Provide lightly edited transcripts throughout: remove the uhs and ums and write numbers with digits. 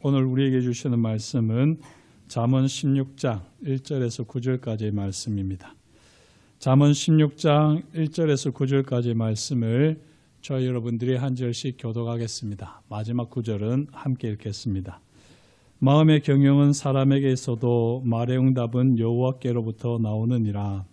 오늘 우리에게 주시는 말씀은 잠언 16장 1절에서 9절까지의 말씀입니다. 잠언 16장 1절에서 9절까지의 말씀을 저희 여러분들이 한 절씩 교독하겠습니다. 마지막 구절은 함께 읽겠습니다. 마음의 경영은 사람에게 있어도 말의 응답은 여호와께로부터 나오느니라.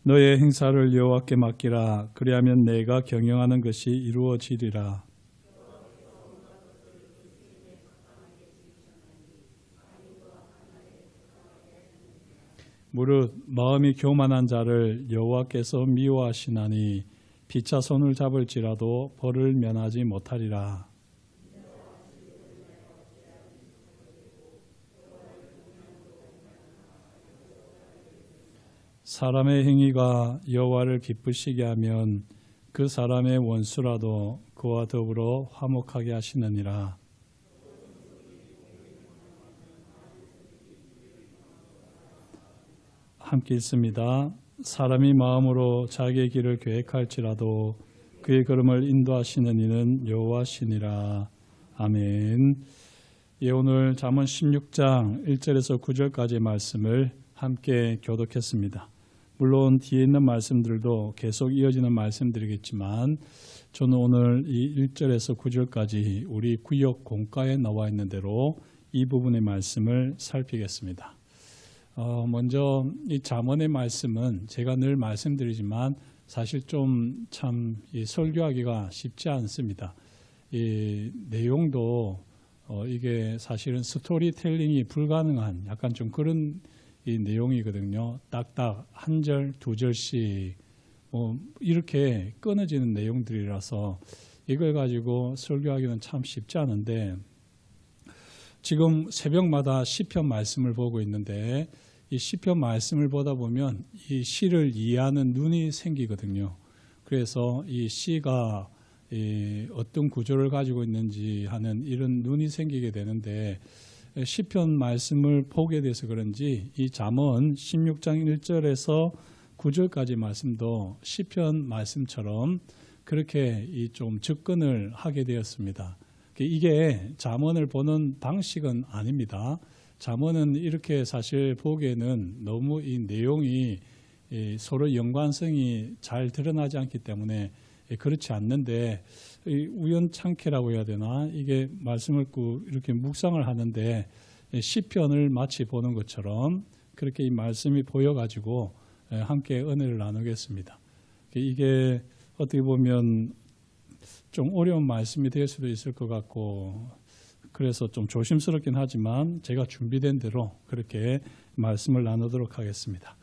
너의 행사를 여호와께 맡기라. 그리하면 내가 경영하는 것이 이루어지리라. 무릇 마음이 교만한 자를 여호와께서 미워하시나니 피차 손을 잡을지라도 벌을 면하지 못하리라. 사람의 행위가 여호와를 기쁘시게 하면 그 사람의 원수라도 그와 더불어 화목하게 하시느니라. 함께 읽습니다. 사람이 마음으로 자기의 길을 계획할지라도 그의 걸음을 인도하시는 이는 여호와시니라. 아멘. 오늘 잠언 16장 1절에서 9절까지의 말씀을 함께 교독했습니다. 물론 뒤에 있는 말씀들도 계속 이어지는 말씀들이겠지만 저는 오늘 이 1절에서 9절까지 우리 구역 공과에 나와 있는 대로 이 부분의 말씀을 살피겠습니다. 먼저 이 잠언의 말씀은 제가 늘 말씀드리지만 사실 좀 참 설교하기가 쉽지 않습니다. 이 내용도 이게 사실은 스토리텔링이 불가능한 약간 좀 그런 이 내용이거든요. 딱딱 한 절, 두 절씩 이렇게 끊어지는 내용들이라서 이걸 가지고 설교하기는 참 쉽지 않은데 지금 새벽마다 시편 말씀을 보고 있는데 이 시편 말씀을 보다 보면 이 시를 이해하는 눈이 생기거든요. 그래서 이 시가 어떤 구조를 가지고 있는지 하는 이런 눈이 생기게 되는데 시편 말씀을 보게 돼서 그런지 이 잠언 16장 1절에서 9절까지 말씀도 시편 말씀처럼 그렇게 좀 접근을 하게 되었습니다. 이게 잠언을 보는 방식은 아닙니다. 잠언은 이렇게 사실 보기에는 너무 이 내용이 서로 연관성이 잘 드러나지 않기 때문에 그렇지 않는데 우연찮게라고 해야 되나 이게 말씀을 이렇게 묵상을 하는데 시편을 마치 보는 것처럼 그렇게 이 말씀이 보여가지고 함께 은혜를 나누겠습니다. 이게 어떻게 보면 좀 어려운 말씀이 될 수도 있을 것 같고 그래서 좀 조심스럽긴 하지만 제가 준비된 대로 그렇게 말씀을 나누도록 하겠습니다.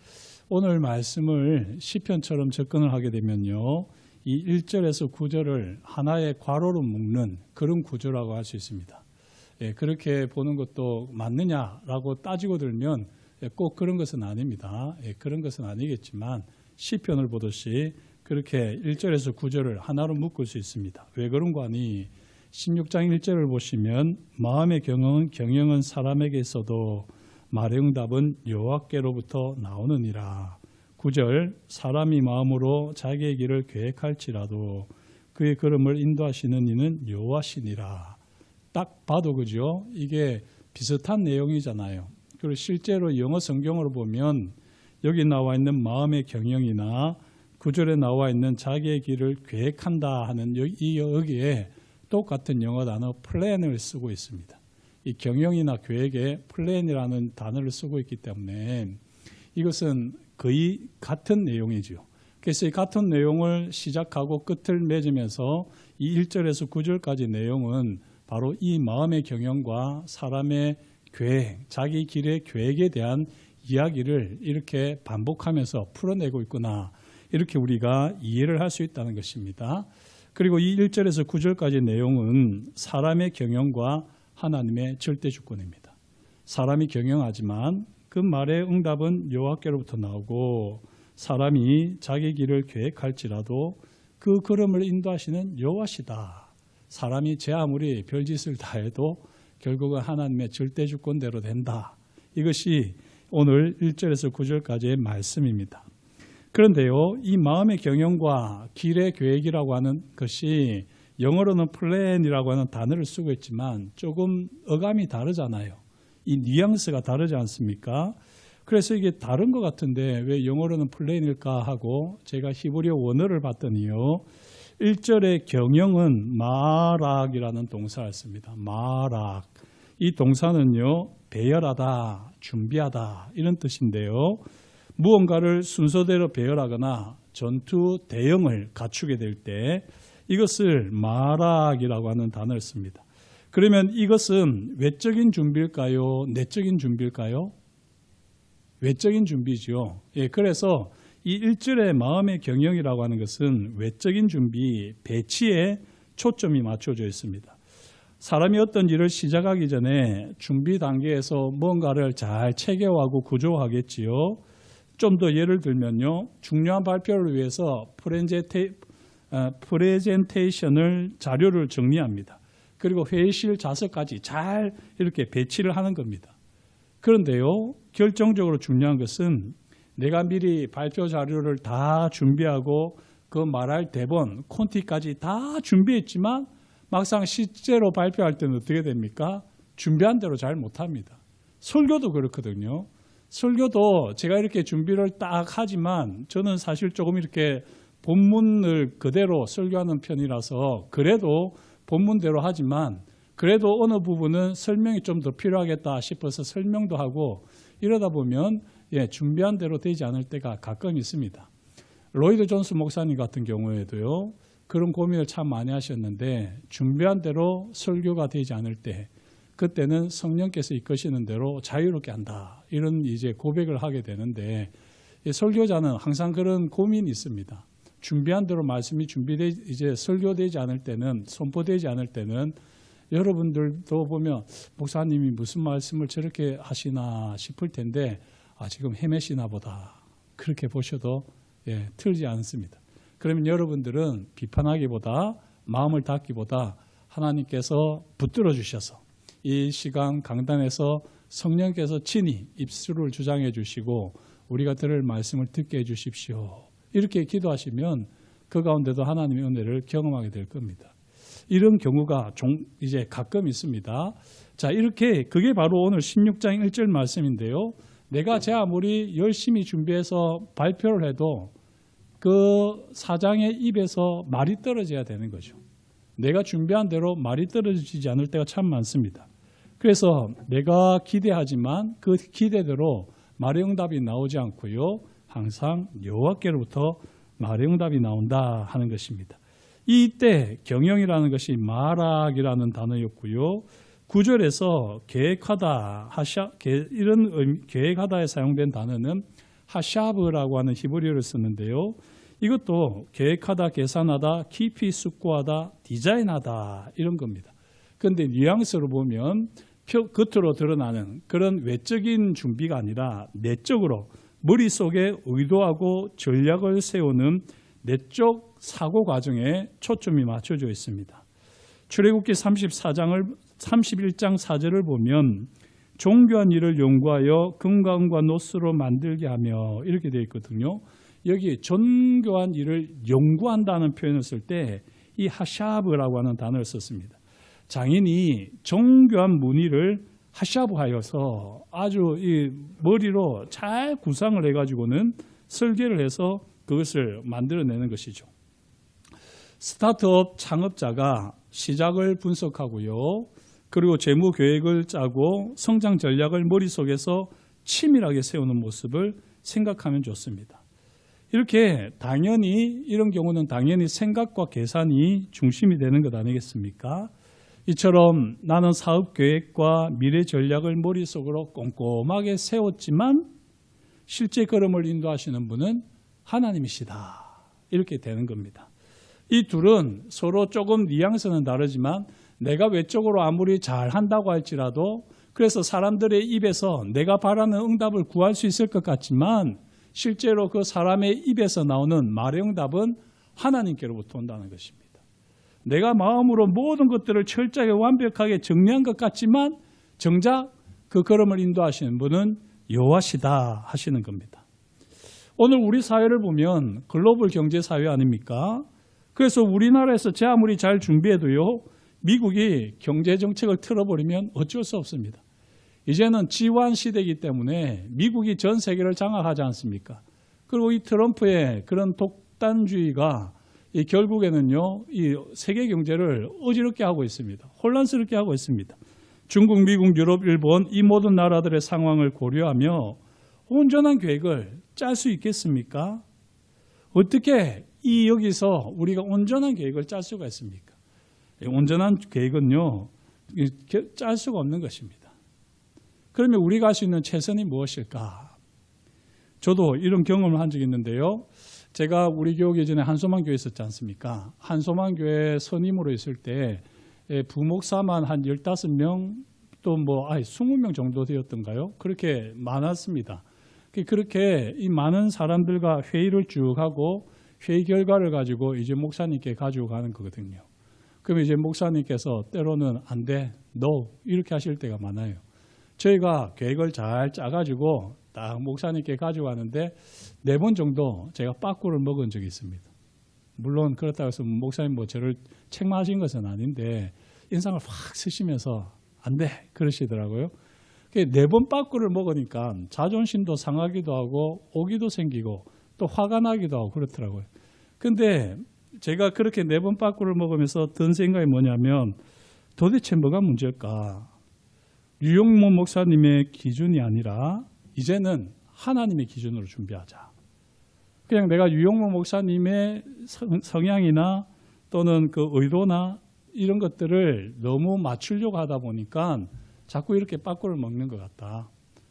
오늘 말씀을 시편처럼 접근을 하게 되면요. 이 1절에서 9절을 하나의 괄호로 묶는 그런 구조라고 할 수 있습니다. 그렇게 보는 것도 맞느냐라고 따지고 들면 꼭 그런 것은 아닙니다. 그런 것은 아니겠지만 시편을 보듯이 그렇게 1절에서 9절을 하나로 묶을 수 있습니다. 왜 그런가 하니 16장 1절을 보시면 마음의 경영은 사람에게 있어도 말의 응답은 여호와께로부터 나오느니라. 9절 사람이 마음으로 자기의 길을 계획할지라도 그의 걸음을 인도하시는 이는 여호와시니라. 딱 봐도 그죠? 이게 비슷한 내용이잖아요. 그리고 실제로 영어 성경으로 보면 여기 나와 있는 마음의 경영이나 9절에 나와 있는 자기의 길을 계획한다 하는 여기에 똑같은 영어 단어 플랜을 쓰고 있습니다. 이 경영이나 계획에 플랜이라는 단어를 쓰고 있기 때문에 이것은 거의 같은 내용이죠. 그래서 이 같은 내용을 시작하고 끝을 맺으면서 이 1절에서 9절까지 내용은 바로 이 마음의 경영과 사람의 계획, 자기 길의 계획에 대한 이야기를 이렇게 반복하면서 풀어내고 있구나. 이렇게 우리가 이해를 할 수 있다는 것입니다. 그리고 이 1절에서 9절까지 내용은 사람의 경영과 하나님의 절대 주권입니다. 사람이 경영하지만 그 말의 응답은 여호와께로부터 나오고 사람이 자기 길을 계획할지라도 그 걸음을 인도하시는 여호와시다. 사람이 제 아무리 별짓을 다 해도 결국은 하나님의 절대 주권대로 된다. 이것이 오늘 1절에서 9절까지의 말씀입니다. 그런데요, 이 마음의 경영과 길의 계획이라고 하는 것이 영어로는 플랜이라고 하는 단어를 쓰고 있지만 조금 어감이 다르잖아요. 이 뉘앙스가 다르지 않습니까? 그래서 이게 다른 것 같은데 왜 영어로는 플랜일까 하고 제가 히브리어 원어를 봤더니요. 1절의 경영은 마락이라는 동사를 씁니다. 마락. 이 동사는요, 배열하다, 준비하다 이런 뜻인데요. 무언가를 순서대로 배열하거나 전투 대응을 갖추게 될 때 이것을 마락이라고 하는 단어를 씁니다. 그러면 이것은 외적인 준비일까요? 내적인 준비일까요? 외적인 준비죠. 예, 그래서 이 1절의 마음의 경영이라고 하는 것은 외적인 준비, 배치에 초점이 맞춰져 있습니다. 사람이 어떤 일을 시작하기 전에 준비 단계에서 뭔가를 잘 체계화하고 구조화하겠지요. 좀 더 예를 들면요. 중요한 발표를 위해서 프레젠테이션을 자료를 정리합니다. 그리고 회의실 좌석까지 잘 이렇게 배치를 하는 겁니다. 그런데요. 결정적으로 중요한 것은 내가 미리 발표 자료를 다 준비하고 그 말할 대본, 콘티까지 다 준비했지만 막상 실제로 발표할 때는 어떻게 됩니까? 준비한 대로 잘 못합니다. 설교도 그렇거든요. 설교도 제가 이렇게 준비를 딱 하지만 저는 사실 조금 이렇게 본문을 그대로 설교하는 편이라서 그래도 본문대로 하지만 그래도 어느 부분은 설명이 좀 더 필요하겠다 싶어서 설명도 하고 이러다 보면 준비한 대로 되지 않을 때가 가끔 있습니다. 로이드 존스 목사님 같은 경우에도요. 그런 고민을 참 많이 하셨는데 준비한 대로 설교가 되지 않을 때 그때는 성령께서 이끄시는 대로 자유롭게 한다. 이런 이제 고백을 하게 되는데 설교자는 항상 그런 고민이 있습니다. 준비한 대로 말씀이 이제 설교되지 않을 때는 선포되지 않을 때는 여러분들도 보면 목사님이 무슨 말씀을 저렇게 하시나 싶을 텐데 지금 헤매시나 보다. 그렇게 보셔도 틀리지 않습니다. 그러면 여러분들은 비판하기보다 마음을 닫기보다 하나님께서 붙들어 주셔서 이 시간 강단에서 성령께서 친히 입술을 주장해 주시고 우리가 들을 말씀을 듣게 해 주십시오. 이렇게 기도하시면 그 가운데도 하나님의 은혜를 경험하게 될 겁니다. 이런 경우가 이제 가끔 있습니다. 자, 이렇게 그게 바로 오늘 16장 1절 말씀인데요. 내가 제 아무리 열심히 준비해서 발표를 해도 그 사장의 입에서 말이 떨어져야 되는 거죠. 내가 준비한 대로 말이 떨어지지 않을 때가 참 많습니다. 그래서 내가 기대하지만 그 기대대로 말의 응답이 나오지 않고요. 항상 여호와께로부터 말의 응답이 나온다 하는 것입니다. 이때 경영이라는 것이 마락이라는 단어였고요. 9절에서 계획하다, 이런 계획하다에 사용된 단어는 하샤브라고 하는 히브리어를 쓰는데요. 이것도 계획하다, 계산하다, 깊이 숙고하다, 디자인하다 이런 겁니다. 그런데 뉘앙스로 보면 겉으로 드러나는 그런 외적인 준비가 아니라 내적으로 머릿속에 의도하고 전략을 세우는 내적 사고 과정에 초점이 맞춰져 있습니다. 출애굽기 31장 4절을 보면 정교한 일을 연구하여 금강과 노스로 만들게 하며 이렇게 되어 있거든요. 여기 정교한 일을 연구한다는 표현을 쓸 때 이 하샤브라고 하는 단어를 썼습니다. 장인이 정교한 무늬를 하샤브하여서 아주 이 머리로 잘 구상을 해가지고는 설계를 해서 그것을 만들어내는 것이죠. 스타트업 창업자가 시작을 분석하고요. 그리고 재무 계획을 짜고 성장 전략을 머릿속에서 치밀하게 세우는 모습을 생각하면 좋습니다. 이렇게 당연히 이런 경우는 당연히 생각과 계산이 중심이 되는 것 아니겠습니까? 이처럼 나는 사업 계획과 미래 전략을 머릿속으로 꼼꼼하게 세웠지만 실제 걸음을 인도하시는 분은 하나님이시다. 이렇게 되는 겁니다. 이 둘은 서로 조금 뉘앙스는 다르지만 내가 외적으로 아무리 잘한다고 할지라도 그래서 사람들의 입에서 내가 바라는 응답을 구할 수 있을 것 같지만 실제로 그 사람의 입에서 나오는 말의 응답은 하나님께로부터 온다는 것입니다. 내가 마음으로 모든 것들을 철저하게 완벽하게 정리한 것 같지만 정작 그 걸음을 인도하시는 분은 여호와시다 하시는 겁니다. 오늘 우리 사회를 보면 글로벌 경제 사회 아닙니까? 그래서 우리나라에서 제 아무리 잘 준비해도요, 미국이 경제 정책을 틀어버리면 어쩔 수 없습니다. 이제는 지원 시대이기 때문에 미국이 전 세계를 장악하지 않습니까? 그리고 이 트럼프의 그런 독단주의가 결국에는요, 이 세계 경제를 어지럽게 하고 있습니다. 혼란스럽게 하고 있습니다. 중국, 미국, 유럽, 일본 이 모든 나라들의 상황을 고려하며 온전한 계획을 짤 수 있겠습니까? 어떻게 여기서 우리가 온전한 계획을 짤 수가 있습니까? 온전한 계획은요, 짤 수가 없는 것입니다. 그러면 우리가 할 수 있는 최선이 무엇일까? 저도 이런 경험을 한 적이 있는데요. 제가 우리 교회 예전에 한소만 교회 있었지 않습니까? 한소만 교회 선임으로 있을 때 부목사만 한 15명 또 20명 정도 되었던가요? 그렇게 많았습니다. 그렇게 이 많은 사람들과 회의를 쭉 하고 회의 결과를 가지고 이제 목사님께 가지고 가는 거거든요. 그러면 이제 목사님께서 때로는 안 돼, no 이렇게 하실 때가 많아요. 저희가 계획을 잘 짜가지고 딱 목사님께 가지고 가는데 4번 정도 제가 빠꾸를 먹은 적이 있습니다. 물론 그렇다고 해서 목사님 저를 책망하신 것은 아닌데 인상을 확 쓰시면서 안 돼 그러시더라고요. 4번 빠꾸를 먹으니까 자존심도 상하기도 하고 오기도 생기고 또 화가 나기도 하고 그렇더라고요. 근데 제가 그렇게 4번 빠꾸를 먹으면서 든 생각이 뭐냐면 도대체 뭐가 문제일까? 유용모 목사님의 기준이 아니라 이제는 하나님의 기준으로 준비하자. 그냥 내가 유용모 목사님의 성향이나 또는 그 의도나 이런 것들을 너무 맞추려고 하다 보니까 자꾸 이렇게 빠꾸를 먹는 것 같다.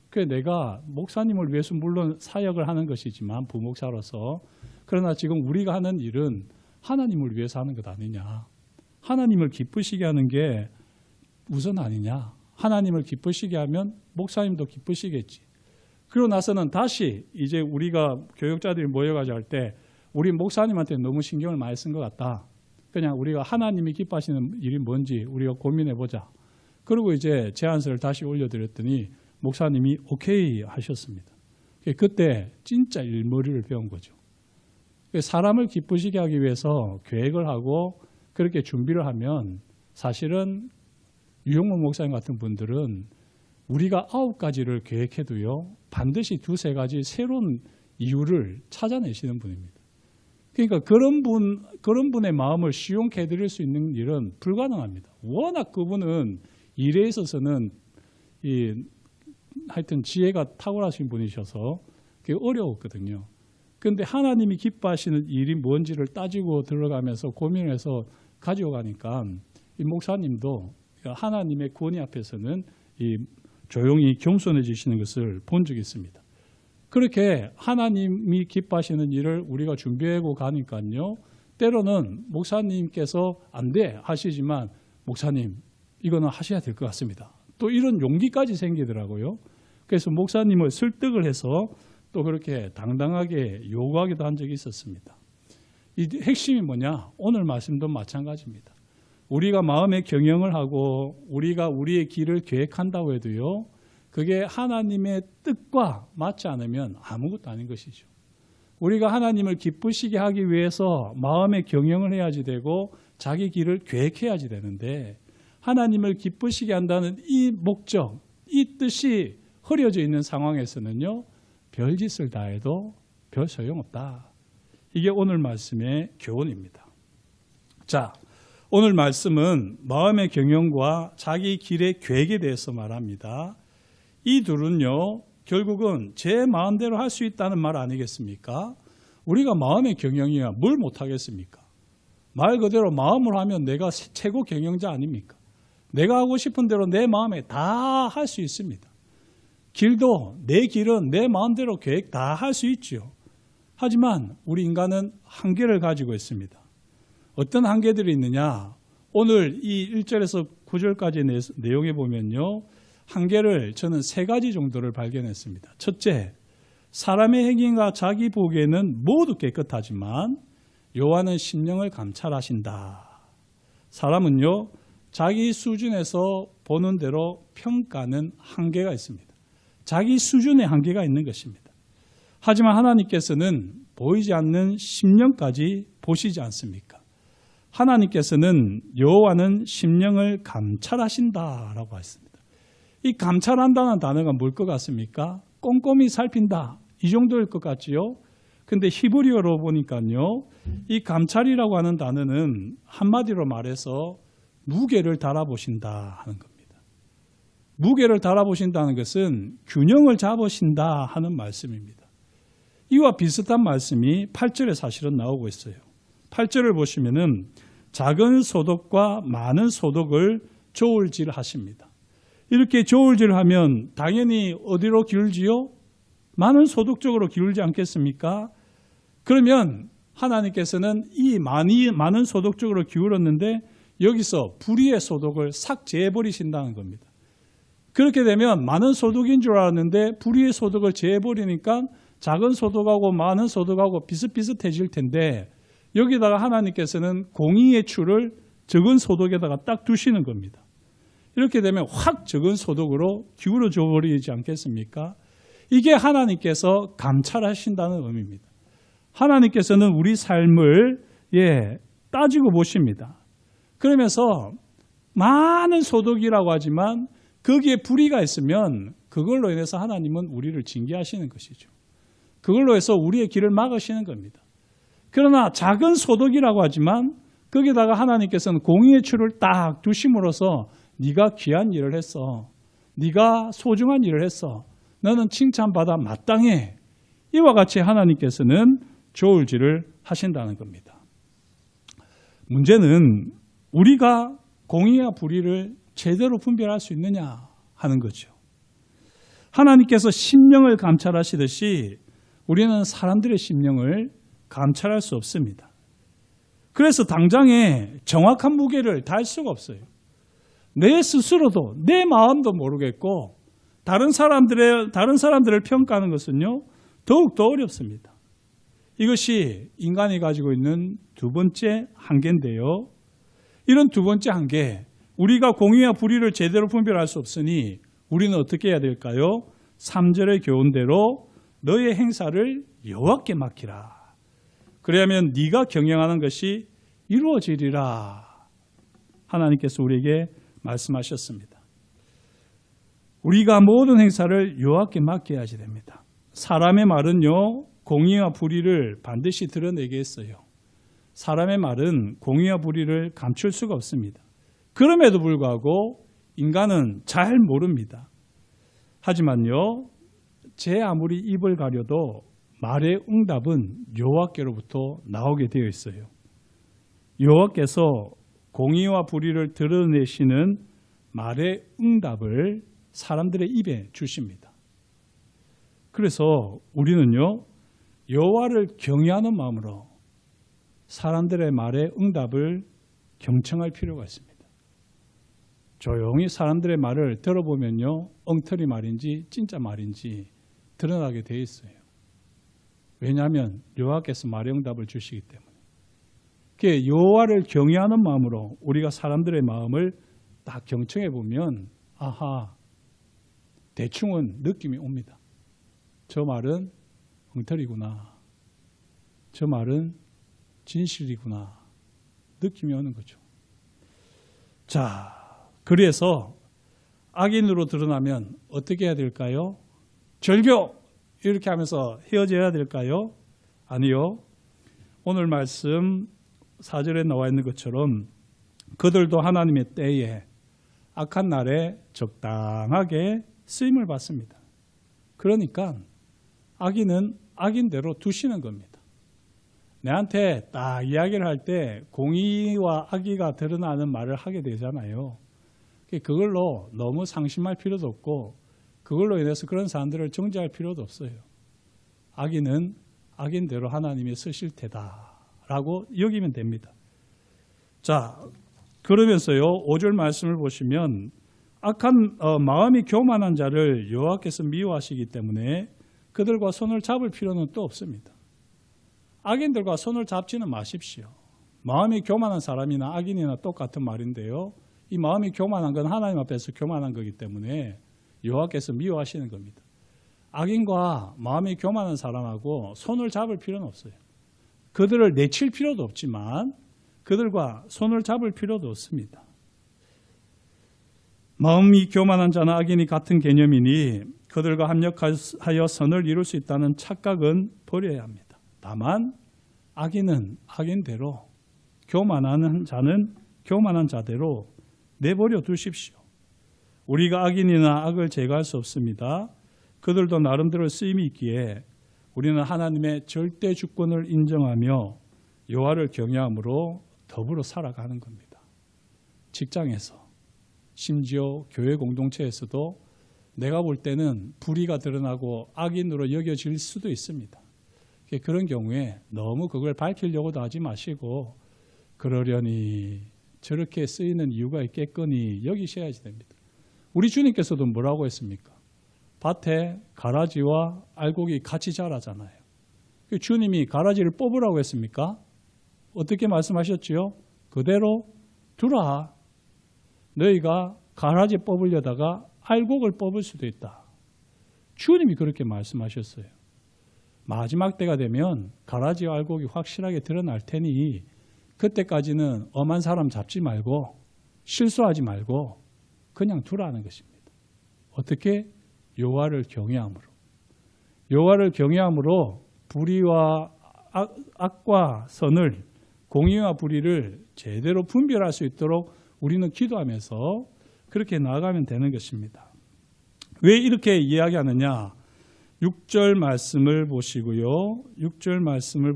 그래서 내가 목사님을 위해서 물론 사역을 하는 것이지만 부목사로서 그러나 지금 우리가 하는 일은 하나님을 위해서 하는 것 아니냐. 하나님을 기쁘시게 하는 게 우선 아니냐. 하나님을 기쁘시게 하면 목사님도 기쁘시겠지. 그러고 나서는 다시 이제 우리가 교육자들이 모여가지고 할 때 우리 목사님한테 너무 신경을 많이 쓴 것 같다. 그냥 우리가 하나님이 기뻐하시는 일이 뭔지 우리가 고민해보자. 그리고 이제 제안서를 다시 올려드렸더니 목사님이 오케이 하셨습니다. 그때 진짜 일머리를 배운 거죠. 사람을 기쁘시게 하기 위해서 계획을 하고 그렇게 준비를 하면 사실은 유용모 목사님 같은 분들은 우리가 9가지를 계획해도요 반드시 2-3가지 새로운 이유를 찾아내시는 분입니다. 그러니까 그런 분의 마음을 시원케 해드릴 수 있는 일은 불가능합니다. 워낙 그분은 일에 있어서는 하여튼 지혜가 탁월하신 분이셔서 그게 어려웠거든요. 그런데 하나님이 기뻐하시는 일이 뭔지를 따지고 들어가면서 고민해서 가지고 가니까 이 목사님도 하나님의 권위 앞에서는 조용히 겸손해지시는 것을 본 적이 있습니다. 그렇게 하나님이 기뻐하시는 일을 우리가 준비하고 가니까요. 때로는 목사님께서 안 돼 하시지만 목사님 이거는 하셔야 될 것 같습니다. 또 이런 용기까지 생기더라고요. 그래서 목사님을 설득을 해서 또 그렇게 당당하게 요구하기도 한 적이 있었습니다. 이 핵심이 뭐냐? 오늘 말씀도 마찬가지입니다. 우리가 마음의 경영을 하고 우리가 우리의 길을 계획한다고 해도요. 그게 하나님의 뜻과 맞지 않으면 아무것도 아닌 것이죠. 우리가 하나님을 기쁘시게 하기 위해서 마음의 경영을 해야지 되고 자기 길을 계획해야지 되는데 하나님을 기쁘시게 한다는 이 목적, 이 뜻이 흐려져 있는 상황에서는요. 별짓을 다 해도 별 소용없다. 이게 오늘 말씀의 교훈입니다. 자, 오늘 말씀은 마음의 경영과 자기 길의 계획에 대해서 말합니다. 이 둘은요, 결국은 제 마음대로 할 수 있다는 말 아니겠습니까? 우리가 마음의 경영이야 뭘 못하겠습니까? 말 그대로 마음으로 하면 내가 최고 경영자 아닙니까? 내가 하고 싶은 대로 내 마음에 다 할 수 있습니다. 길도 내 길은 내 마음대로 계획 다 할 수 있죠. 하지만 우리 인간은 한계를 가지고 있습니다. 어떤 한계들이 있느냐? 오늘 이 1절에서 9절까지 내용에 보면요. 한계를 저는 3가지 정도를 발견했습니다. 첫째, 사람의 행위가 자기 보기에는 모두 깨끗하지만 여호와는 심령을 감찰하신다. 사람은요. 자기 수준에서 보는 대로 평가는 한계가 있습니다. 자기 수준의 한계가 있는 것입니다. 하지만 하나님께서는 보이지 않는 심령까지 보시지 않습니까? 하나님께서는 여호와는 심령을 감찰하신다라고 했습니다. 이 감찰한다는 단어가 뭘 것 같습니까? 꼼꼼히 살핀다 이 정도일 것 같지요? 근데 히브리어로 보니까요, 이 감찰이라고 하는 단어는 한마디로 말해서 무게를 달아보신다 하는 겁니다. 무게를 달아보신다는 것은 균형을 잡으신다 하는 말씀입니다. 이와 비슷한 말씀이 8절에 사실은 나오고 있어요. 8절을 보시면은 작은 소득과 많은 소득을 조울질하십니다. 이렇게 조울질하면 당연히 어디로 기울지요? 많은 소득 쪽으로 기울지 않겠습니까? 그러면 하나님께서는 이 많은 소득 쪽으로 기울었는데 여기서 불의의 소득을 삭제해 버리신다는 겁니다. 그렇게 되면 많은 소득인 줄 알았는데 불의의 소득을 제해버리니까 작은 소득하고 많은 소득하고 비슷비슷해질 텐데 여기다가 하나님께서는 공의의 추를 적은 소득에다가 딱 두시는 겁니다. 이렇게 되면 확 적은 소득으로 기울어져 버리지 않겠습니까? 이게 하나님께서 감찰하신다는 의미입니다. 하나님께서는 우리 삶을 따지고 보십니다. 그러면서 많은 소득이라고 하지만 거기에 불의가 있으면 그걸로 인해서 하나님은 우리를 징계하시는 것이죠. 그걸로 해서 우리의 길을 막으시는 겁니다. 그러나 작은 소득이라고 하지만 거기다가 하나님께서는 공의의 추를 딱 두심으로써 네가 귀한 일을 했어. 네가 소중한 일을 했어. 너는 칭찬받아 마땅해. 이와 같이 하나님께서는 조울질을 하신다는 겁니다. 문제는 우리가 공의와 불의를 제대로 분별할 수 있느냐 하는 거죠. 하나님께서 심령을 감찰하시듯이 우리는 사람들의 심령을 감찰할 수 없습니다. 그래서 당장에 정확한 무게를 달 수가 없어요. 내 스스로도 내 마음도 모르겠고 다른 사람들을 평가하는 것은요 더욱더 어렵습니다. 이것이 인간이 가지고 있는 두 번째 한계인데요. 이런 두 번째 한계, 우리가 공의와 불의를 제대로 분별할 수 없으니 우리는 어떻게 해야 될까요? 3절의 교훈대로 너의 행사를 여호와께 맡기라. 그래야면 네가 경영하는 것이 이루어지리라. 하나님께서 우리에게 말씀하셨습니다. 우리가 모든 행사를 여호와께 맡겨야지 됩니다. 사람의 말은요, 공의와 불의를 반드시 드러내게 했어요. 사람의 말은 공의와 불의를 감출 수가 없습니다. 그럼에도 불구하고 인간은 잘 모릅니다. 하지만요, 제 아무리 입을 가려도 말의 응답은 여호와께로부터 나오게 되어 있어요. 여호와께서 공의와 불의를 드러내시는 말의 응답을 사람들의 입에 주십니다. 그래서 우리는요, 여호와를 경외하는 마음으로 사람들의 말의 응답을 경청할 필요가 있습니다. 조용히 사람들의 말을 들어보면요, 엉터리 말인지 진짜 말인지 드러나게 되어 있어요. 왜냐하면 여호와께서 말의 응답을 주시기 때문에. 여호와를 경외하는 마음으로 우리가 사람들의 마음을 딱 경청해 보면 아하, 대충은 느낌이 옵니다. 저 말은 엉터리구나. 저 말은 진실이구나. 느낌이 오는 거죠. 자, 그래서 악인으로 드러나면 어떻게 해야 될까요? 절교! 이렇게 하면서 헤어져야 될까요? 아니요. 오늘 말씀 4절에 나와 있는 것처럼 그들도 하나님의 때에 악한 날에 적당하게 쓰임을 받습니다. 그러니까 악인은 악인대로 두시는 겁니다. 내한테 딱 이야기를 할 때 공의와 악의가 드러나는 말을 하게 되잖아요. 그걸로 너무 상심할 필요도 없고 그걸로 인해서 그런 사람들을 정죄할 필요도 없어요. 악인은 악인대로 하나님이 쓰실 테다라고 여기면 됩니다. 자, 그러면서요, 5절 말씀을 보시면 악한 마음이 교만한 자를 여호와께서 미워하시기 때문에 그들과 손을 잡을 필요는 또 없습니다. 악인들과 손을 잡지는 마십시오. 마음이 교만한 사람이나 악인이나 똑같은 말인데요. 이 마음이 교만한 건 하나님 앞에서 교만한 거기 때문에 여호와께서 미워하시는 겁니다. 악인과 마음이 교만한 사람하고 손을 잡을 필요는 없어요. 그들을 내칠 필요도 없지만 그들과 손을 잡을 필요도 없습니다. 마음이 교만한 자나 악인이 같은 개념이니 그들과 합력하여 선을 이룰 수 있다는 착각은 버려야 합니다. 다만 악인은 악인대로, 교만한 자는 교만한 자대로 내버려 두십시오. 우리가 악인이나 악을 제거할 수 없습니다. 그들도 나름대로 쓰임이 있기에 우리는 하나님의 절대 주권을 인정하며 여호와를 경외함으로 더불어 살아가는 겁니다. 직장에서, 심지어 교회 공동체에서도 내가 볼 때는 불의가 드러나고 악인으로 여겨질 수도 있습니다. 그런 경우에 너무 그걸 밝히려고도 하지 마시고 그러려니 저렇게 쓰이는 이유가 있겠거니 여기셔야지 됩니다. 우리 주님께서도 뭐라고 했습니까? 밭에 가라지와 알곡이 같이 자라잖아요. 주님이 가라지를 뽑으라고 했습니까? 어떻게 말씀하셨지요? 그대로 두라. 너희가 가라지 뽑으려다가 알곡을 뽑을 수도 있다. 주님이 그렇게 말씀하셨어요. 마지막 때가 되면 가라지와 알곡이 확실하게 드러날 테니 그때까지는 엄한 사람 잡지 말고 실수하지 말고 그냥 두라는 것입니다. 어떻게? 여호와를 경외함으로. 여호와를 경외함으로 불의와 악과 선을, 공의와 불의를 제대로 분별할 수 있도록 우리는 기도하면서 그렇게 나아가면 되는 것입니다. 왜 이렇게 이야기하느냐? 6절 말씀을 보시고요. 6절 말씀을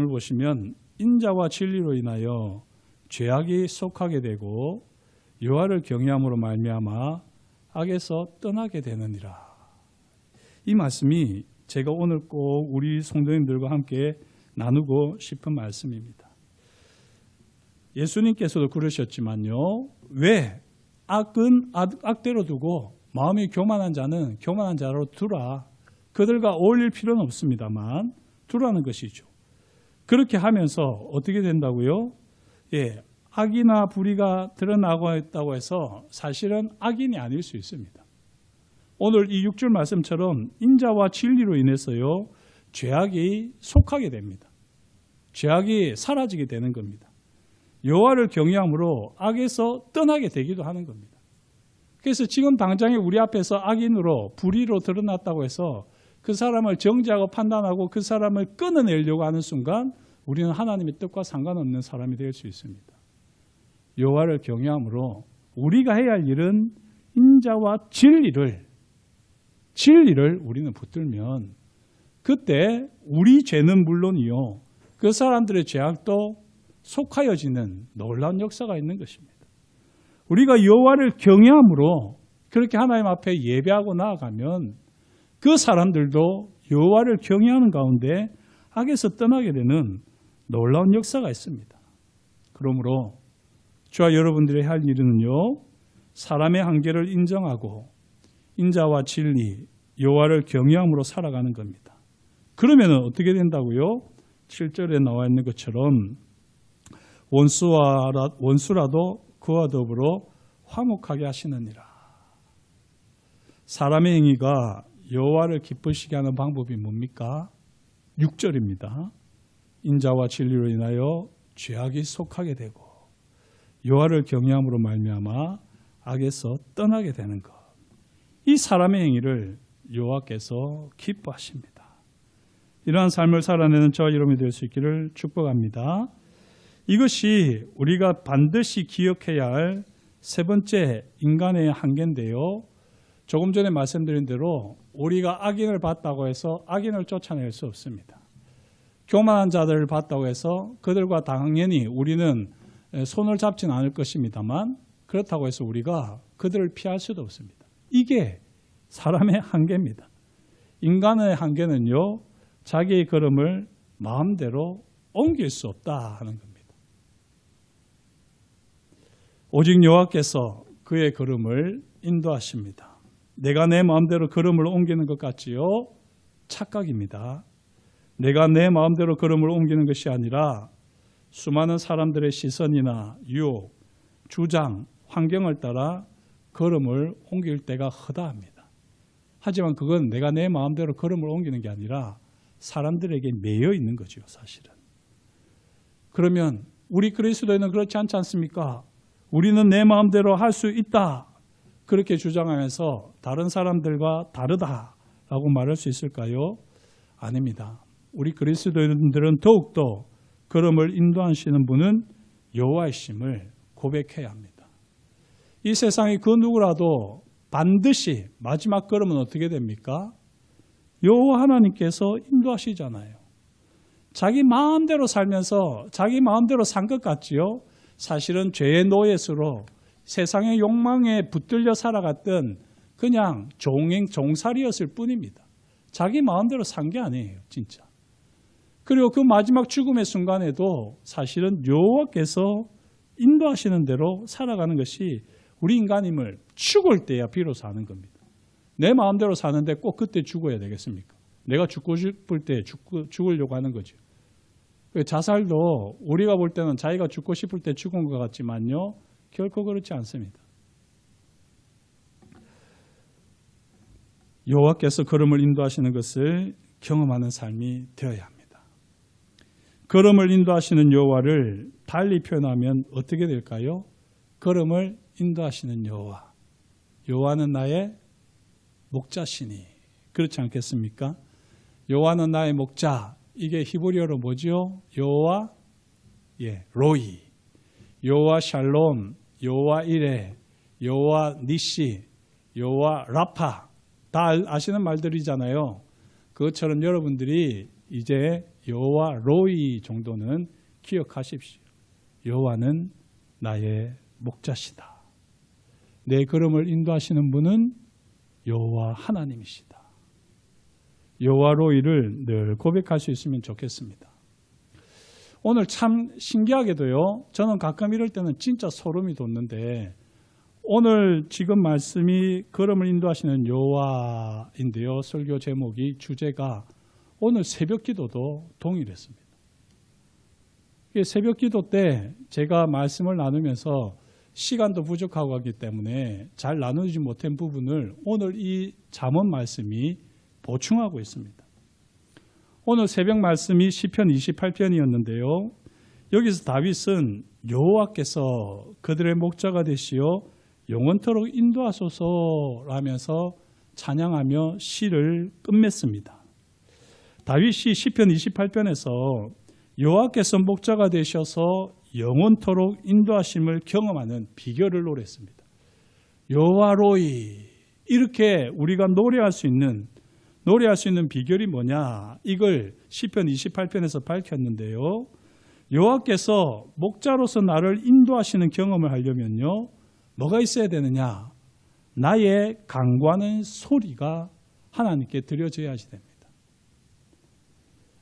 보시면 인자와 진리로 인하여 죄악이 속하게 되고 여호와를 경외함으로 말미암아 악에서 떠나게 되느니라. 이 말씀이 제가 오늘 꼭 우리 성도님들과 함께 나누고 싶은 말씀입니다. 예수님께서도 그러셨지만요. 왜 악은 악대로 두고 마음이 교만한 자는 교만한 자로 두라. 그들과 어울릴 필요는 없습니다만 두라는 것이죠. 그렇게 하면서 어떻게 된다고요? 악이나 불의가 드러나고 있다고 해서 사실은 악인이 아닐 수 있습니다. 오늘 이 6절 말씀처럼 인자와 진리로 인해서요. 죄악이 속하게 됩니다. 죄악이 사라지게 되는 겁니다. 여호와를 경외함으로 악에서 떠나게 되기도 하는 겁니다. 그래서 지금 당장에 우리 앞에서 악인으로 불의로 드러났다고 해서 그 사람을 정죄하고 판단하고 그 사람을 끊어내려고 하는 순간 우리는 하나님의 뜻과 상관없는 사람이 될 수 있습니다. 여호와를 경외함으로 우리가 해야 할 일은 인자와 진리를 우리는 붙들면 그때 우리 죄는 물론이요. 그 사람들의 죄악도 속하여지는 놀라운 역사가 있는 것입니다. 우리가 여호와를 경외함으로 그렇게 하나님 앞에 예배하고 나아가면 그 사람들도 여호와를 경외하는 가운데 악에서 떠나게 되는 놀라운 역사가 있습니다. 그러므로 저와 여러분들이 할 일은요. 사람의 한계를 인정하고 인자와 진리, 여호와를 경외함으로 살아가는 겁니다. 그러면 어떻게 된다고요? 7절에 나와 있는 것처럼 원수라도 그와 더불어 화목하게 하시느니라. 사람의 행위가 여호와를 기쁘시게 하는 방법이 뭡니까? 6절입니다. 인자와 진리로 인하여 죄악이 속하게 되고 여호와를 경외함으로 말미암아 악에서 떠나게 되는 것. 이 사람의 행위를 여호와께서 기뻐하십니다. 이러한 삶을 살아내는 저와 여러분이 될 수 있기를 축복합니다. 이것이 우리가 반드시 기억해야 할 세 번째 인간의 한계인데요. 조금 전에 말씀드린 대로 우리가 악인을 봤다고 해서 악인을 쫓아낼 수 없습니다. 교만한 자들을 봤다고 해서 그들과 당연히 우리는 손을 잡지는 않을 것입니다만 그렇다고 해서 우리가 그들을 피할 수도 없습니다. 이게 사람의 한계입니다. 인간의 한계는요. 자기의 걸음을 마음대로 옮길 수 없다 하는 겁니다. 오직 여호와께서 그의 걸음을 인도하십니다. 내가 내 마음대로 걸음을 옮기는 것 같지요? 착각입니다. 내가 내 마음대로 걸음을 옮기는 것이 아니라 수많은 사람들의 시선이나 유혹, 주장, 환경을 따라 걸음을 옮길 때가 허다합니다. 하지만 그건 내가 내 마음대로 걸음을 옮기는 게 아니라 사람들에게 매여 있는 거죠, 사실은. 그러면 우리 그리스도인은 그렇지 않지 않습니까? 우리는 내 마음대로 할 수 있다. 그렇게 주장하면서 다른 사람들과 다르다라고 말할 수 있을까요? 아닙니다. 우리 그리스도인들은 더욱더 걸음을 인도하시는 분은 여호와이심을 고백해야 합니다. 이 세상의 그 누구라도 반드시 마지막 걸음은 어떻게 됩니까? 여호와 하나님께서 인도하시잖아요. 자기 마음대로 살면서 자기 마음대로 산 것 같지요? 사실은 죄의 노예수로 세상의 욕망에 붙들려 살아갔던 그냥 종살이였을 뿐입니다. 자기 마음대로 산 게 아니에요, 진짜. 그리고 그 마지막 죽음의 순간에도 사실은 여호와께서 인도하시는 대로 살아가는 것이 우리 인간임을 죽을 때야 비로소 아는 겁니다. 내 마음대로 사는데 꼭 그때 죽어야 되겠습니까? 내가 죽고 싶을 때 죽으려고 하는 거죠. 자살도 우리가 볼 때는 자기가 죽고 싶을 때 죽은 것 같지만요. 결코 그렇지 않습니다. 여호와께서 걸음을 인도하시는 것을 경험하는 삶이 되어야 합니다. 걸음을 인도하시는 여호와를 달리 표현하면 어떻게 될까요? 걸음을 인도하시는 여호와. 여호와는 나의 목자시니. 그렇지 않겠습니까? 여호와는 나의 목자. 이게 히브리어로 뭐죠? 여호와 로이, 여호와 샬롬, 여호와 이레, 여호와 니시, 여호와 라파. 다 아시는 말들이잖아요. 그것처럼 여러분들이 이제 여호와 로이 정도는 기억하십시오. 여호와는 나의 목자시다. 내 걸음을 인도하시는 분은 여호와 하나님이시다. 여호와 로이를 늘 고백할 수 있으면 좋겠습니다. 오늘 참 신기하게도요. 저는 가끔 이럴 때는 진짜 소름이 돋는데 오늘 지금 말씀이 걸음을 인도하시는 여호와인데요. 설교 제목이 주제가 오늘 새벽 기도도 동일했습니다. 새벽 기도 때 제가 말씀을 나누면서 시간도 부족하고 하기 때문에 잘 나누지 못한 부분을 오늘 이 잠언 말씀이 보충하고 있습니다. 오늘 새벽 말씀이 시편 28편이었는데요. 여기서 다윗은 여호와께서 그들의 목자가 되시어 영원토록 인도하소서라면서 찬양하며 시를 끝맺습니다. 다윗이 시편 28편에서 여호와께서 목자가 되셔서 영원토록 인도하심을 경험하는 비결을 노래했습니다. 여호와 로이, 이렇게 우리가 노래할 수 있는 비결이 뭐냐? 이걸 시편 28편에서 밝혔는데요. 여호와께서 목자로서 나를 인도하시는 경험을 하려면요. 뭐가 있어야 되느냐? 나의 간구하는 소리가 하나님께 드려져야지 됩니다.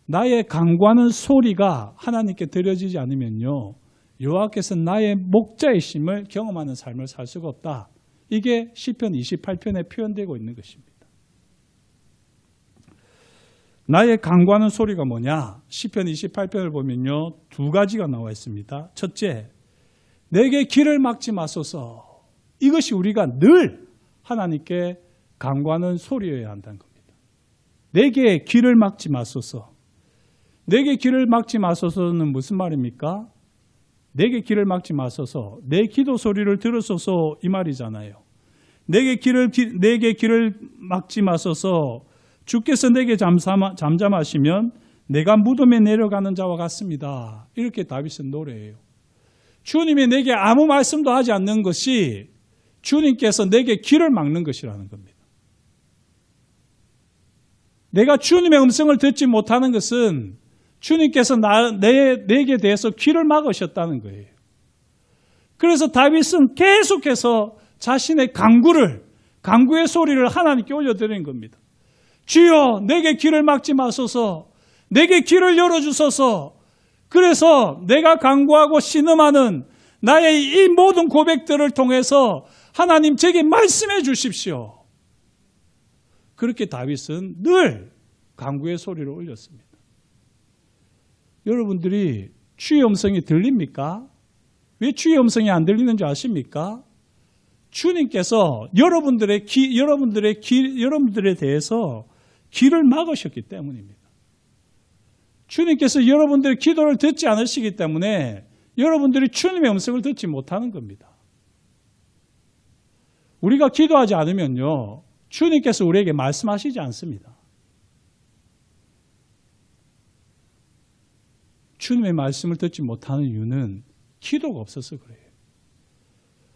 나의 간구하는 소리가 하나님께 드려지지 않으면요. 여호와께서 나의 목자이심을 경험하는 삶을 살 수가 없다. 이게 시편 28편에 표현되고 있는 것입니다. 나의 간구하는 소리가 뭐냐? 시편 28편을 보면요. 두 가지가 나와 있습니다. 첫째, 내게 길을 막지 마소서. 이것이 우리가 늘 하나님께 간구하는 소리여야 한다는 겁니다. 내게 길을 막지 마소서. 내게 길을 막지 마소서는 무슨 말입니까? 내게 길을 막지 마소서. 내 기도 소리를 들으소서 이 말이잖아요. 내게 길을 막지 마소서. 주께서 내게 잠잠하시면 내가 무덤에 내려가는 자와 같습니다. 이렇게 다윗은 노래해요. 주님이 내게 아무 말씀도 하지 않는 것이 주님께서 내게 길을 막는 것이라는 겁니다. 내가 주님의 음성을 듣지 못하는 것은 주님께서 내게 대해서 귀를 막으셨다는 거예요. 그래서 다윗은 계속해서 자신의 간구의 소리를 하나님께 올려드리는 겁니다. 주여, 내게 길을 막지 마소서. 내게 길을 열어주소서. 그래서 내가 간구하고 신음하는 나의 이 모든 고백들을 통해서 하나님 제게 말씀해 주십시오. 그렇게 다윗은 늘 간구의 소리를 올렸습니다. 여러분들이 주의 음성이 들립니까? 왜 주의 음성이 안 들리는지 아십니까? 주님께서 여러분들에 대해서 길을 막으셨기 때문입니다. 주님께서 여러분들의 기도를 듣지 않으시기 때문에 여러분들이 주님의 음성을 듣지 못하는 겁니다. 우리가 기도하지 않으면요, 주님께서 우리에게 말씀하시지 않습니다. 주님의 말씀을 듣지 못하는 이유는 기도가 없어서 그래요.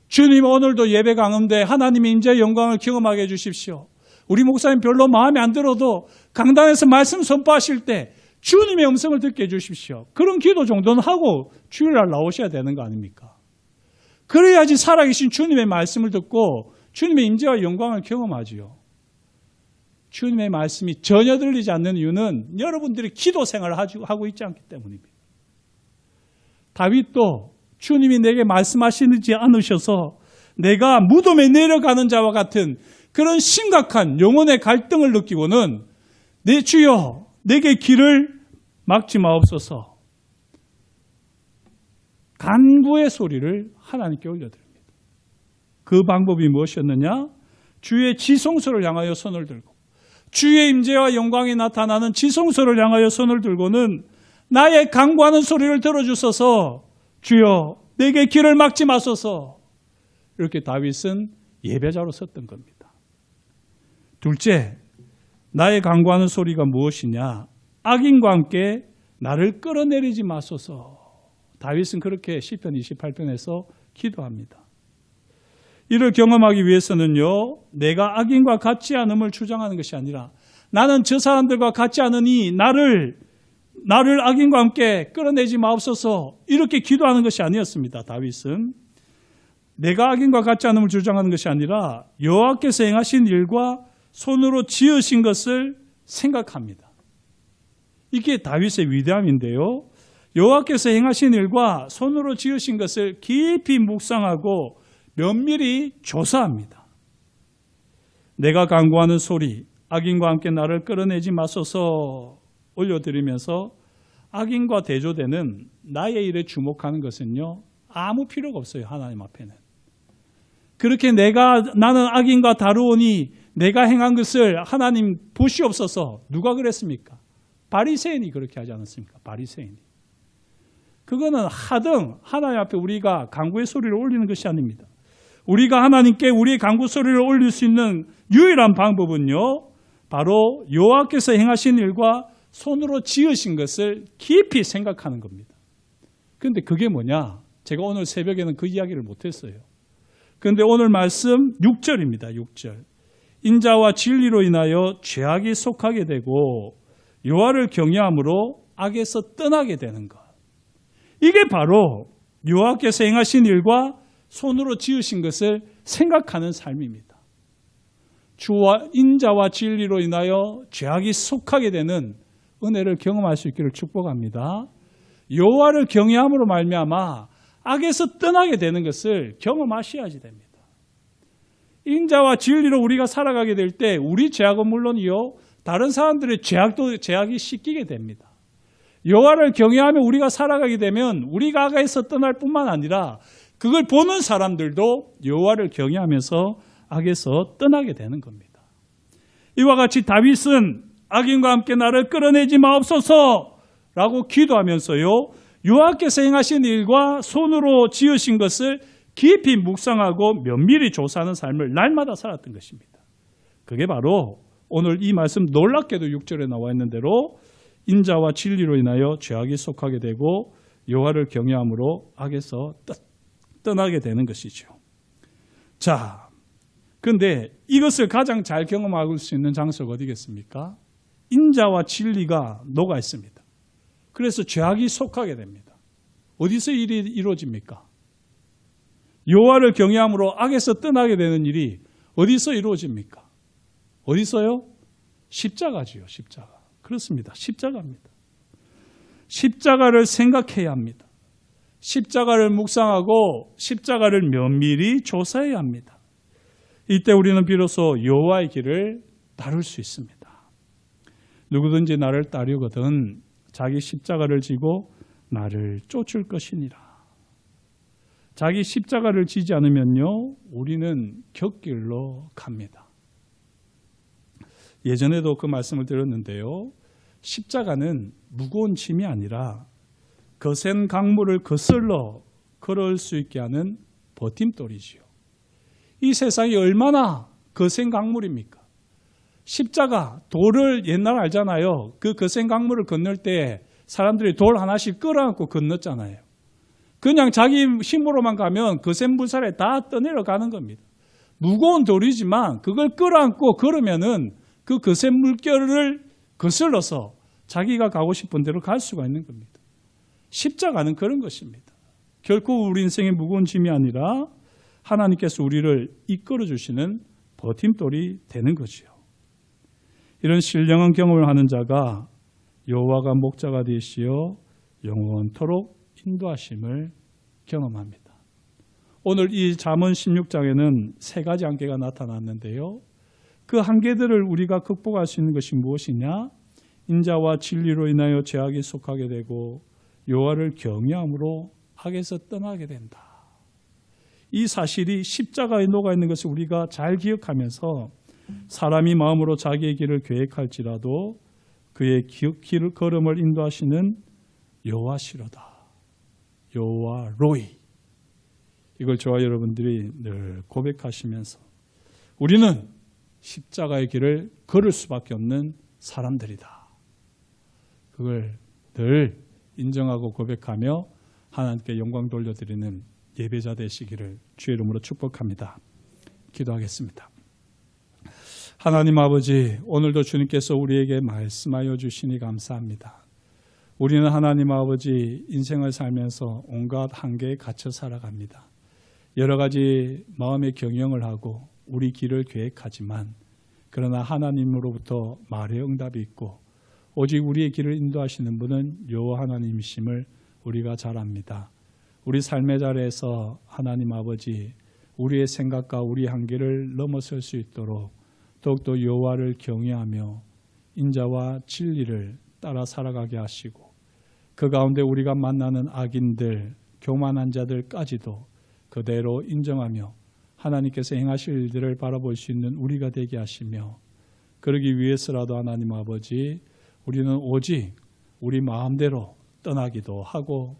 주님, 오늘도 예배 강음대 하나님의 임재의 영광을 경험하게 해주십시오. 우리 목사님 별로 마음에 안 들어도 강단에서 말씀 선포하실 때 주님의 음성을 듣게 해주십시오. 그런 기도 정도는 하고 주일날 나오셔야 되는 거 아닙니까? 그래야지 살아계신 주님의 말씀을 듣고 주님의 임재와 영광을 경험하지요. 주님의 말씀이 전혀 들리지 않는 이유는 여러분들이 기도 생활을 하고 있지 않기 때문입니다. 다윗도 주님이 내게 말씀하시지 않으셔서 내가 무덤에 내려가는 자와 같은 그런 심각한 영혼의 갈등을 느끼고는 내 주여 내게 길을 막지 마옵소서, 간구의 소리를 하나님께 올려드립니다. 그 방법이 무엇이었느냐? 주의 지성소를 향하여 손을 들고, 주의 임재와 영광이 나타나는 지성소를 향하여 손을 들고는 나의 간구하는 소리를 들어주소서, 주여 내게 길을 막지 마소서. 이렇게 다윗은 예배자로 섰던 겁니다. 둘째, 나의 간구하는 소리가 무엇이냐? 악인과 함께 나를 끌어내리지 마소서. 다윗은 그렇게 시편 28편에서 기도합니다. 이를 경험하기 위해서는요, 내가 악인과 같지 않음을 주장하는 것이 아니라 나는 저 사람들과 같지 않으니 나를 악인과 함께 끌어내지 마옵소서, 이렇게 기도하는 것이 아니었습니다. 다윗은 내가 악인과 같지 않음을 주장하는 것이 아니라 여호와께서 행하신 일과 손으로 지으신 것을 생각합니다. 이게 다윗의 위대함인데요. 여호와께서 행하신 일과 손으로 지으신 것을 깊이 묵상하고 면밀히 조사합니다. 내가 간구하는 소리, 악인과 함께 나를 끌어내지 마소서 올려드리면서 악인과 대조되는 나의 일에 주목하는 것은요, 아무 필요가 없어요. 하나님 앞에는. 그렇게 나는 악인과 다루오니 내가 행한 것을 하나님 보시옵소서. 누가 그랬습니까? 바리새인이 그렇게 하지 않았습니까? 바리새인이. 그거는 하등 하나님 앞에 우리가 간구의 소리를 올리는 것이 아닙니다. 우리가 하나님께 우리의 간구 소리를 올릴 수 있는 유일한 방법은요, 바로 여호와께서 행하신 일과 손으로 지으신 것을 깊이 생각하는 겁니다. 그런데 그게 뭐냐? 제가 오늘 새벽에는 그 이야기를 못했어요. 그런데 오늘 말씀 6절입니다. 6절. 인자와 진리로 인하여 죄악이 속하게 되고 여호와를 경외함으로 악에서 떠나게 되는 것. 이게 바로 여호와께서 행하신 일과 손으로 지으신 것을 생각하는 삶입니다. 주와 인자와 진리로 인하여 죄악이 속하게 되는 은혜를 경험할 수 있기를 축복합니다. 여호와를 경외함으로 말미암아 악에서 떠나게 되는 것을 경험하셔야지 됩니다. 인자와 진리로 우리가 살아가게 될 때 우리 죄악은 물론이요, 다른 사람들의 죄악이 씻기게 됩니다. 여호와를 경외하며 우리가 살아가게 되면 우리가 악에서 떠날 뿐만 아니라 그걸 보는 사람들도 여호와를 경외하면서 악에서 떠나게 되는 겁니다. 이와 같이 다윗은 악인과 함께 나를 끌어내지 마옵소서라고 기도하면서요, 여호와께서 행하신 일과 손으로 지으신 것을 깊이 묵상하고 면밀히 조사하는 삶을 날마다 살았던 것입니다. 그게 바로 오늘 이 말씀 놀랍게도 6절에 나와 있는 대로 인자와 진리로 인하여 죄악이 속하게 되고 여호와를 경외함으로 악에서 떠나게 되는 것이죠. 자, 그런데 이것을 가장 잘 경험할 수 있는 장소가 어디겠습니까? 인자와 진리가 녹아 있습니다. 그래서 죄악이 속하게 됩니다. 어디서 일이 이루어집니까? 여호와를 경외함으로 악에서 떠나게 되는 일이 어디서 이루어집니까? 어디서요? 십자가지요. 십자가. 그렇습니다. 십자가입니다. 십자가를 생각해야 합니다. 십자가를 묵상하고 십자가를 면밀히 조사해야 합니다. 이때 우리는 비로소 여호와의 길을 따를 수 있습니다. 누구든지 나를 따르거든 자기 십자가를 지고 나를 쫓을 것이니라. 자기 십자가를 지지 않으면요, 우리는 곁길로 갑니다. 예전에도 그 말씀을 드렸는데요. 십자가는 무거운 짐이 아니라 거센 강물을 거슬러 걸을 수 있게 하는 버팀돌이지요. 이 세상이 얼마나 거센 강물입니까? 십자가, 돌을 옛날 알잖아요. 그 거센 강물을 건널 때 사람들이 돌 하나씩 끌어안고 건넜잖아요. 그냥 자기 힘으로만 가면 거센 물살에 다 떠내려가는 겁니다. 무거운 돌이지만 그걸 끌어안고 걸으면은 그 거센 물결을 거슬러서 자기가 가고 싶은 데로 갈 수가 있는 겁니다. 십자가는 그런 것입니다. 결코 우리 인생의 무거운 짐이 아니라 하나님께서 우리를 이끌어 주시는 버팀돌이 되는 거지요. 이런 신령한 경험을 하는 자가 여호와가 목자가 되시어 영원토록 인도하심을 경험합니다. 오늘 이 잠언 16장에는 세 가지 한계가 나타났는데요. 그 한계들을 우리가 극복할 수 있는 것이 무엇이냐? 인자와 진리로 인하여 죄악에 속하게 되고 여호와를 경외함으로 악에서 떠나게 된다. 이 사실이 십자가에 녹아있는 것을 우리가 잘 기억하면서 사람이 마음으로 자기의 길을 계획할지라도 그의 길 걸음을 인도하시는 여호와시로다. 여호와 로이. 이걸 저와 여러분들이 늘 고백하시면서 우리는 십자가의 길을 걸을 수밖에 없는 사람들이다. 그걸 늘 인정하고 고백하며 하나님께 영광 돌려드리는 예배자 되시기를 주의 이름으로 축복합니다. 기도하겠습니다. 하나님 아버지, 오늘도 주님께서 우리에게 말씀하여 주시니 감사합니다. 우리는 하나님 아버지 인생을 살면서 온갖 한계에 갇혀 살아갑니다. 여러 가지 마음의 경영을 하고 우리 길을 계획하지만 그러나 하나님으로부터 말의 응답이 있고 오직 우리의 길을 인도하시는 분은 여호와 하나님이심을 우리가 잘 압니다. 우리 삶의 자리에서 하나님 아버지 우리의 생각과 우리의 한계를 넘어설 수 있도록 더욱더 여호와를 경외하며 인자와 진리를 따라 살아가게 하시고 그 가운데 우리가 만나는 악인들, 교만한 자들까지도 그대로 인정하며 하나님께서 행하실 일들을 바라볼 수 있는 우리가 되게 하시며 그러기 위해서라도 하나님 아버지 우리는 오직 우리 마음대로 떠나기도 하고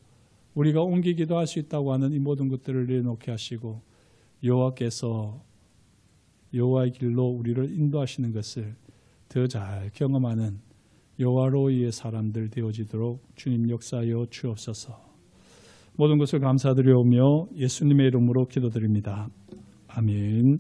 우리가 옮기기도 할 수 있다고 하는 이 모든 것들을 내놓게 하시고 여호와께서 여호와의 길로 우리를 인도하시는 것을 더 잘 경험하는 여호와로의 사람들 되어지도록 주님 역사하여 주옵소서. 모든 것을 감사드리오며 예수님의 이름으로 기도드립니다. 아멘.